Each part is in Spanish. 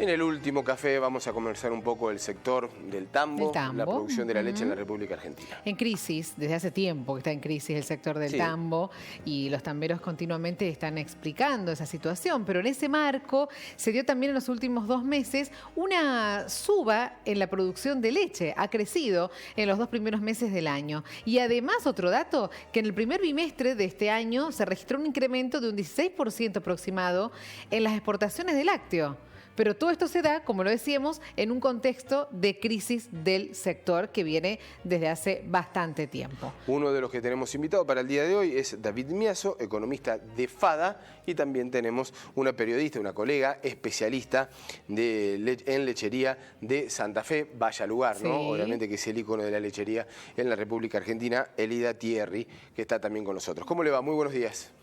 En el último café vamos a conversar un poco del sector del tambo, la producción de la leche en la República Argentina. En crisis, desde hace tiempo que está en crisis el sector del tambo y los tamberos continuamente están explicando esa situación, pero en ese marco se dio también en los últimos 2 meses una suba en la producción de leche. Ha crecido en los 2 primeros meses del año. Y además, otro dato, que en el primer bimestre de este año se registró un incremento de un 16% aproximado en las exportaciones de lácteo. Pero todo esto se da, como lo decíamos, en un contexto de crisis del sector que viene desde hace bastante tiempo. Uno de los que tenemos invitado para el día de hoy es David Miazo, economista de FADA, y también tenemos una periodista, una colega especialista en lechería de Santa Fe, vaya lugar, ¿no? Obviamente que es el ícono de la lechería en la República Argentina, Elida Thierry, que está también con nosotros. ¿Cómo le va? Muy buenos días.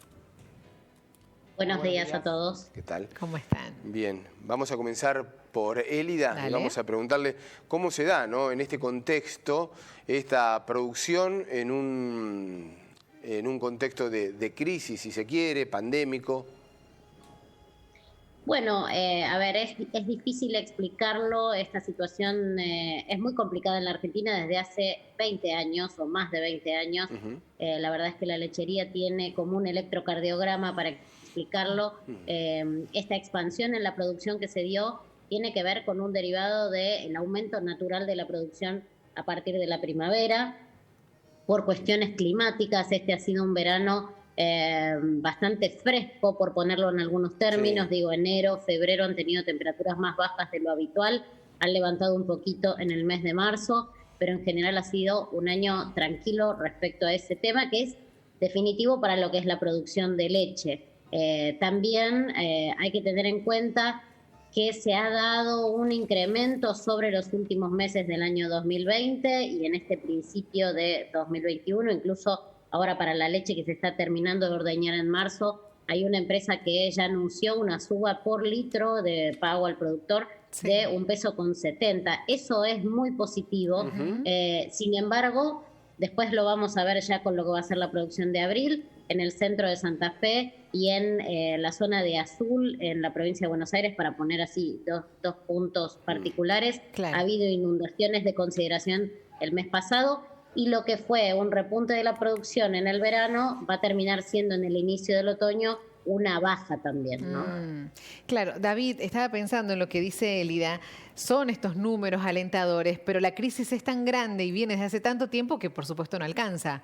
Buenos días a todos. ¿Qué tal? ¿Cómo están? Bien, vamos a comenzar por Elida y vamos a preguntarle cómo se da, ¿no?, en este contexto esta producción en un contexto de crisis, si se quiere, pandémico. Bueno, a ver, es difícil explicarlo. Esta situación es muy complicada en la Argentina desde hace 20 años o más de 20 años. La verdad es que la lechería tiene como un electrocardiograma para explicarlo. Esta expansión en la producción que se dio tiene que ver con un derivado del aumento natural de la producción a partir de la primavera. Por cuestiones climáticas, este ha sido un verano bastante fresco, por ponerlo en algunos términos. Digo, enero, febrero han tenido temperaturas más bajas de lo habitual, han levantado un poquito en el mes de marzo, pero en general ha sido un año tranquilo respecto a ese tema, que es definitivo para lo que es la producción de leche. También hay que tener en cuenta que se ha dado un incremento sobre los últimos meses del año 2020 y en este principio de 2021, incluso ahora para la leche que se está terminando de ordeñar en marzo, hay una empresa que ya anunció una suba por litro de pago al productor de $1,70. Eso es muy positivo. Sin embargo, después lo vamos a ver ya con lo que va a ser la producción de abril en el centro de Santa Fe y en la zona de Azul, en la provincia de Buenos Aires, para poner así dos puntos particulares. Ha habido inundaciones de consideración el mes pasado, y lo que fue un repunte de la producción en el verano va a terminar siendo en el inicio del otoño una baja también, ¿no? Claro, David, estaba pensando en lo que dice Elida. Son estos números alentadores, pero la crisis es tan grande y viene desde hace tanto tiempo que por supuesto no alcanza.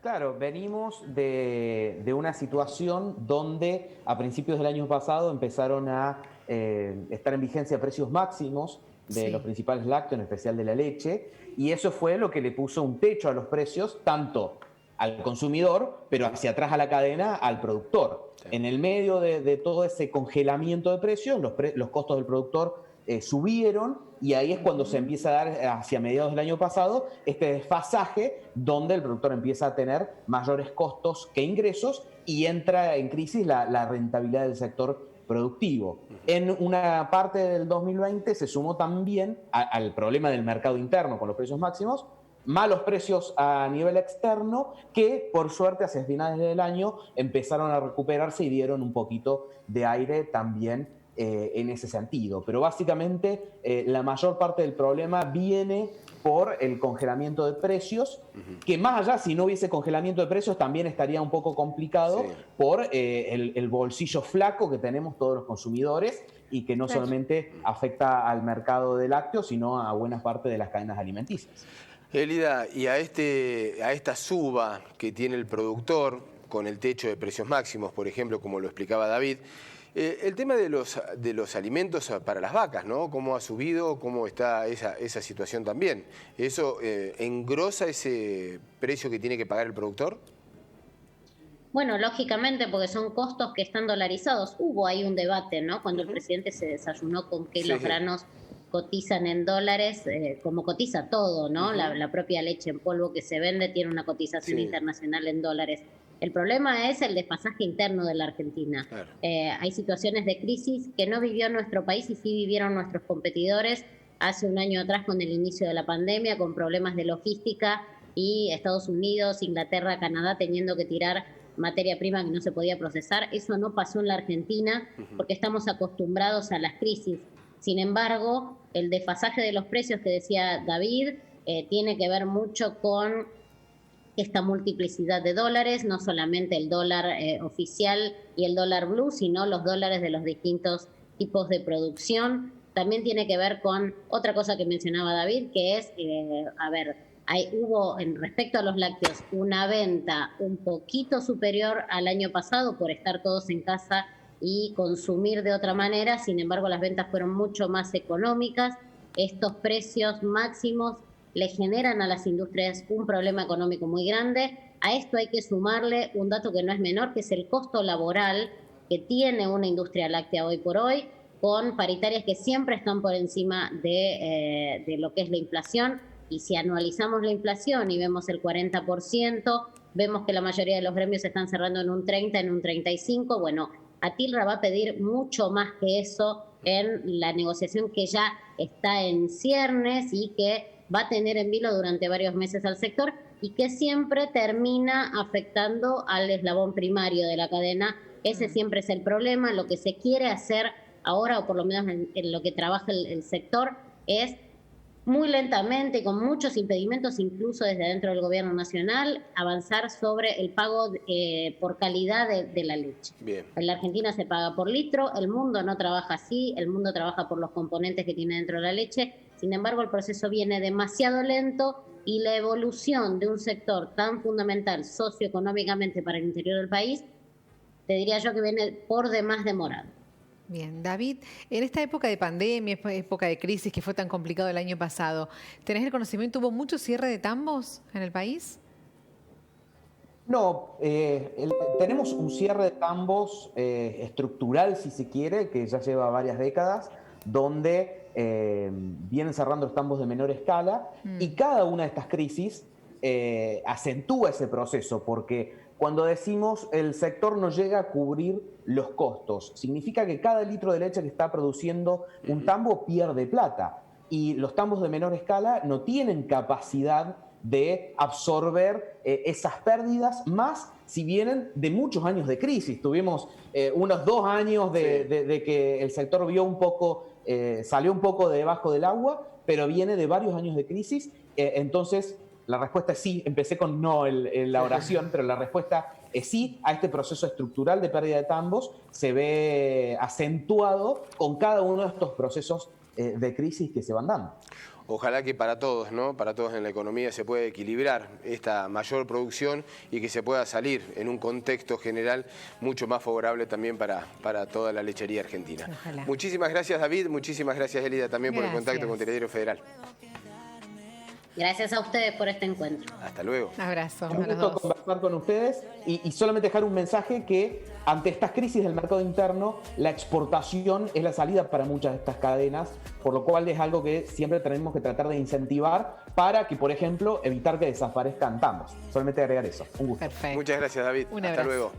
Claro, venimos de una situación donde a principios del año pasado empezaron a estar en vigencia precios máximos de los principales lácteos, en especial de la leche, y eso fue lo que le puso un techo a los precios, tanto al consumidor, pero hacia atrás a la cadena, al productor. En el medio de todo ese congelamiento de precios, los costos del productor subieron, y ahí es cuando se empieza a dar, hacia mediados del año pasado, este desfasaje donde el productor empieza a tener mayores costos que ingresos y entra en crisis la rentabilidad del sector productivo. En una parte del 2020 se sumó también al problema del mercado interno con los precios máximos, malos precios a nivel externo que por suerte hacia finales del año empezaron a recuperarse y dieron un poquito de aire también en ese sentido. Pero básicamente la mayor parte del problema viene por el congelamiento de precios, que más allá, si no hubiese congelamiento de precios, también estaría un poco complicado por el bolsillo flaco que tenemos todos los consumidores y que no solamente afecta al mercado de lácteos, sino a buena parte de las cadenas alimenticias. Elida, y a esta suba que tiene el productor con el techo de precios máximos, por ejemplo, como lo explicaba David, el tema de los alimentos para las vacas, ¿no? ¿Cómo ha subido? ¿Cómo está esa situación también? ¿Eso engrosa ese precio que tiene que pagar el productor? Bueno, lógicamente, porque son costos que están dolarizados. Hubo ahí un debate, ¿no? Cuando el presidente se desayunó con que los granos cotizan en dólares, como cotiza todo, ¿no? La propia leche en polvo que se vende tiene una cotización internacional en dólares. El problema es el desfasaje interno de la Argentina. Hay situaciones de crisis que no vivió nuestro país y sí vivieron nuestros competidores hace un año atrás con el inicio de la pandemia, con problemas de logística y Estados Unidos, Inglaterra, Canadá teniendo que tirar materia prima que no se podía procesar. Eso no pasó en la Argentina porque estamos acostumbrados a las crisis. Sin embargo, el desfasaje de los precios que decía David tiene que ver mucho con esta multiplicidad de dólares, no solamente el dólar oficial y el dólar blue, sino los dólares de los distintos tipos de producción. También tiene que ver con otra cosa que mencionaba David, que es, hubo respecto a los lácteos una venta un poquito superior al año pasado por estar todos en casa y consumir de otra manera. Sin embargo, las ventas fueron mucho más económicas. Estos precios máximos le generan a las industrias un problema económico muy grande. A esto hay que sumarle un dato que no es menor, que es el costo laboral que tiene una industria láctea hoy por hoy, con paritarias que siempre están por encima de lo que es la inflación. Y si anualizamos la inflación y vemos el 40%, vemos que la mayoría de los gremios están cerrando en un 30, en un 35. Bueno, Atilra va a pedir mucho más que eso en la negociación que ya está en ciernes y que va a tener en vilo durante varios meses al sector y que siempre termina afectando al eslabón primario de la cadena. Ese siempre es el problema. Lo que se quiere hacer ahora, o por lo menos en lo que trabaja el sector, es muy lentamente y con muchos impedimentos, incluso desde dentro del gobierno nacional, avanzar sobre el pago por calidad de la leche. Bien. En la Argentina se paga por litro, el mundo no trabaja así, el mundo trabaja por los componentes que tiene dentro de la leche. Sin embargo, el proceso viene demasiado lento y la evolución de un sector tan fundamental socioeconómicamente para el interior del país, te diría yo que viene por demás demorado. Bien, David, en esta época de pandemia, época de crisis que fue tan complicado el año pasado, ¿tenés el conocimiento? ¿Hubo mucho cierre de tambos en el país? No, tenemos un cierre de tambos estructural, si se quiere, que ya lleva varias décadas, donde vienen cerrando los tambos de menor escala y cada una de estas crisis acentúa ese proceso, porque cuando decimos el sector no llega a cubrir los costos, significa que cada litro de leche que está produciendo un tambo pierde plata y los tambos de menor escala no tienen capacidad de absorber esas pérdidas, más si vienen de muchos años de crisis. Tuvimos unos 2 años de que el sector vio un poco, salió un poco debajo del agua, pero viene de varios años de crisis. Entonces, la respuesta es sí. Empecé con no en la oración, pero la respuesta es sí a este proceso estructural de pérdida de tambos. Se ve acentuado con cada uno de estos procesos de crisis que se van dando. Ojalá que para todos, ¿no? Para todos en la economía se pueda equilibrar esta mayor producción y que se pueda salir en un contexto general mucho más favorable también para toda la lechería argentina. Ojalá. Muchísimas gracias, David. Muchísimas gracias, Elida, también por el contacto con Telediario Federal. Gracias a ustedes por este encuentro. Hasta luego. Abrazo. Un gusto conversar con ustedes y solamente dejar un mensaje que ante estas crisis del mercado interno, la exportación es la salida para muchas de estas cadenas, por lo cual es algo que siempre tenemos que tratar de incentivar para que, por ejemplo, evitar que desaparezcan tambos. Solamente agregar eso. Un gusto. Perfecto. Muchas gracias, David. Un Hasta abrazo. luego.